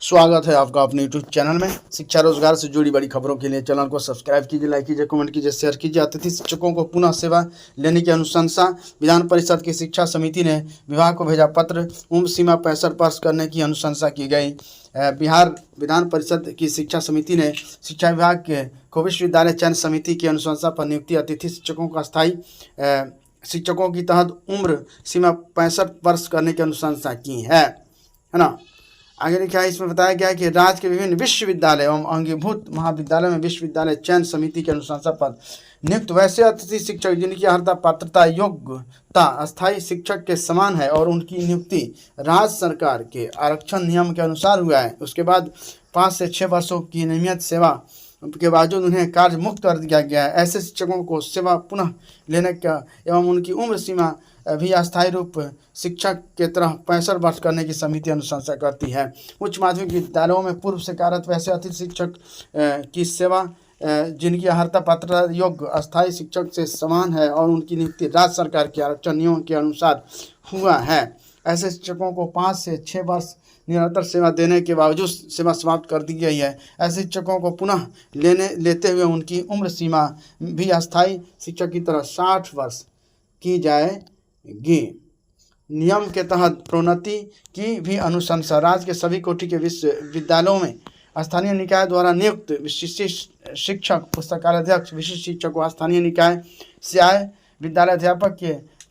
स्वागत है आपका अपने यूट्यूब चैनल में। शिक्षा रोजगार से जुड़ी बड़ी खबरों के लिए चैनल को सब्सक्राइब कीजिए, लाइक कीजिए, कमेंट कीजिए, शेयर कीजिए। अतिथि शिक्षकों को पुनः सेवा लेने की अनुशंसा। विधान परिषद की शिक्षा समिति ने विभाग को भेजा पत्र। उम्र सीमा 65 वर्ष करने की अनुशंसा की गई। बिहार विधान परिषद की शिक्षा समिति ने शिक्षा विभाग को विश्वविद्यालय चयन समिति की अनुशंसा पर नियुक्ति अतिथि शिक्षकों का अस्थायी शिक्षकों की तहत उम्र सीमा 65 वर्ष करने की अनुशंसा की है ना। आगे लिखा है, इसमें बताया गया है कि राज्य के विभिन्न विश्वविद्यालय एवं अंगीभूत महाविद्यालय में विश्वविद्यालय चयन समिति के अनुशंसा पर नियुक्त वैसे अतिथि शिक्षक जिनकी अर्हता पात्रता योग्यता अस्थायी शिक्षक के समान है और उनकी नियुक्ति राज्य सरकार के आरक्षण नियम के अनुसार हुआ है, उसके बाद 5 से 6 वर्षों की नियमित सेवा के बावजूद उन्हें कार्य मुक्त कर दिया गया है। ऐसे शिक्षकों को सेवा पुनः लेने का एवं उनकी उम्र सीमा भी अस्थायी रूप शिक्षक के तरह 65 वर्ष करने की समिति अनुशंसा करती है। उच्च माध्यमिक विद्यालयों में पूर्व से कार्यरत वैसे अतिथि शिक्षक की सेवा जिनकी अर्हता पात्रता योग्य अस्थायी शिक्षक से समान है और उनकी नियुक्ति राज्य सरकार के आरक्षण नियमों के अनुसार हुआ है। ऐसे शिक्षकों को 5 से 6 वर्ष निरंतर सेवा देने के बावजूद सेवा समाप्त कर दी गई है। ऐसे शिक्षकों को पुनः लेते हुए उनकी उम्र सीमा भी अस्थायी शिक्षक की तरह 60 वर्ष की जाएगी। नियम के तहत प्रोन्नति की भी अनुशंसा। राज्य के सभी कोटि के विश्वविद्यालयों में स्थानीय निकाय द्वारा नियुक्त विशिष्ट शिक्षक, पुस्तकालयाध्यक्ष, विशिष्ट शिक्षक व स्थानीय निकाय से आए विद्यालयाध्यापक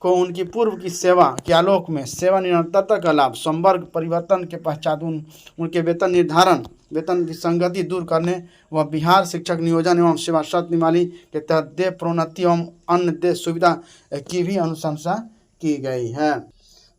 को उनकी पूर्व की सेवा के आलोक में सेवा निरंतरता का लाभ, संवर्ग परिवर्तन के पश्चात उनके वेतन निर्धारण, वेतन विसंगति दूर करने व बिहार शिक्षक नियोजन एवं सेवा शर्त नियमावली के तहत दे प्रोन्नति एवं अन्य दे सुविधा की भी अनुशंसा की गई है।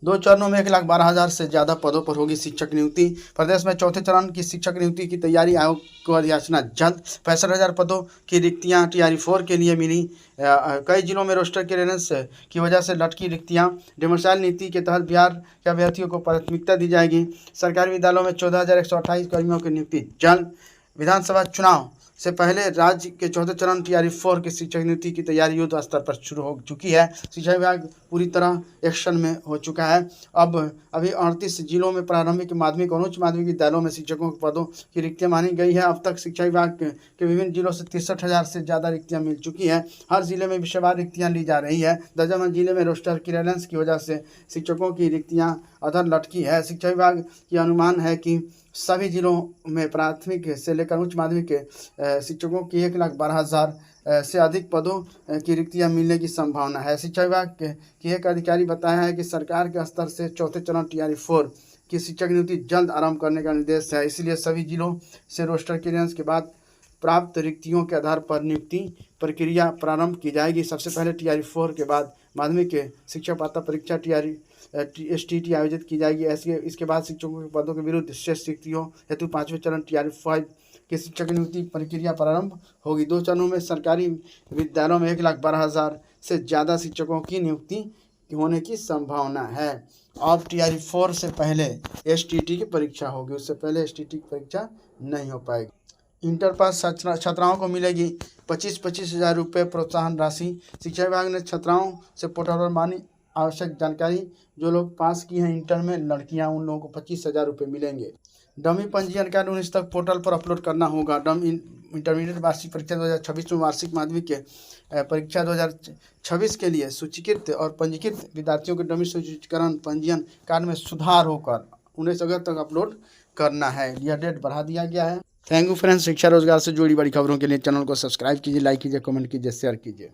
2 चरणों में 1,12,000 से ज़्यादा पदों पर होगी शिक्षक नियुक्ति। प्रदेश में चौथे चरण की शिक्षक नियुक्ति की तैयारी। आयोग को अधियाचना जल्द। 65,000 पदों की रिक्तियां TRE 4 के लिए मिली। कई जिलों में रोस्टर क्लियरेंस की वजह से लटकी रिक्तियां। डेमोसाइल नीति के तहत बिहार के अभ्यर्थियों को प्राथमिकता दी जाएगी। सरकारी विद्यालयों में 14,128 कर्मियों की नियुक्ति जल्द। विधानसभा चुनाव से पहले राज्य के चौथे चरण TRE 4 की शिक्षक नियुक्ति की तैयारी युद्ध स्तर पर शुरू हो चुकी है। शिक्षा विभाग पूरी तरह एक्शन में हो चुका है। अभी 38 जिलों में प्रारंभिक, माध्यमिक और उच्च माध्यमिक विद्यालयों में शिक्षकों के पदों की रिक्तियां मानी गई है। अब तक शिक्षा विभाग के विभिन्न जिलों से 63,000 से ज़्यादा रिक्तियां मिल चुकी हैं। हर जिले में विषयवार रिक्तियां ली जा रही है। दर्जनों जिले में रोस्टर क्लियरेंस की वजह से शिक्षकों की रिक्तियां अधर लटकी है। शिक्षा विभाग की अनुमान है कि सभी जिलों में प्राथमिक से लेकर उच्च माध्यमिक के शिक्षकों की 1,12,000 से अधिक पदों की रिक्तियां मिलने की संभावना है। शिक्षा विभाग के एक अधिकारी बताया है कि सरकार के स्तर से चौथे चरण TRE 4 की शिक्षक नियुक्ति जल्द आरंभ करने का निर्देश है। इसलिए सभी जिलों से रोस्टर क्लियरेंस के बाद प्राप्त रिक्तियों के आधार पर नियुक्ति प्रक्रिया प्रारंभ की जाएगी। सबसे पहले TRE 4 के बाद माध्यमिक के शिक्षक पात्रता परीक्षा STT आयोजित की जाएगी। इसके बाद शिक्षकों के पदों के विरुद्ध शेष रिक्तियों हेतु 5वें चरण TRE 5 की शिक्षक नियुक्ति प्रक्रिया प्रारंभ होगी। 2 चरणों में सरकारी विद्यालयों में 1,12,000 से ज़्यादा शिक्षकों की नियुक्ति होने की संभावना है। अब TRE 4 से पहले STT की परीक्षा होगी, उससे पहले STT की परीक्षा नहीं हो पाएगी। इंटर पास छात्राओं को मिलेगी 25-25 हज़ार रुपये प्रोत्साहन राशि। शिक्षा विभाग ने छात्राओं से पोर्टल पर मानी आवश्यक जानकारी। जो लोग पास की हैं इंटर में लड़कियां, उन लोगों को 25,000 रुपये मिलेंगे। डमी पंजीयन कार्ड 19 तक पोर्टल पर अपलोड करना होगा। इंटरमीडिएट वार्षिक परीक्षा 2026 में वार्षिक माध्यमिक के परीक्षा 2026 के लिए सूचीकृत और पंजीकृत विद्यार्थियों के डमी सूचीकरण पंजीयन कार्ड में सुधार होकर 19 अगस्त तक अपलोड करना है। यह डेट बढ़ा दिया गया है। Thank you friends. शिक्षा रोजगार से जुड़ी बड़ी खबरों के लिए चैनल को सब्सक्राइब कीजिए, लाइक कीजिए, कमेंट कीजिए, शेयर कीजिए।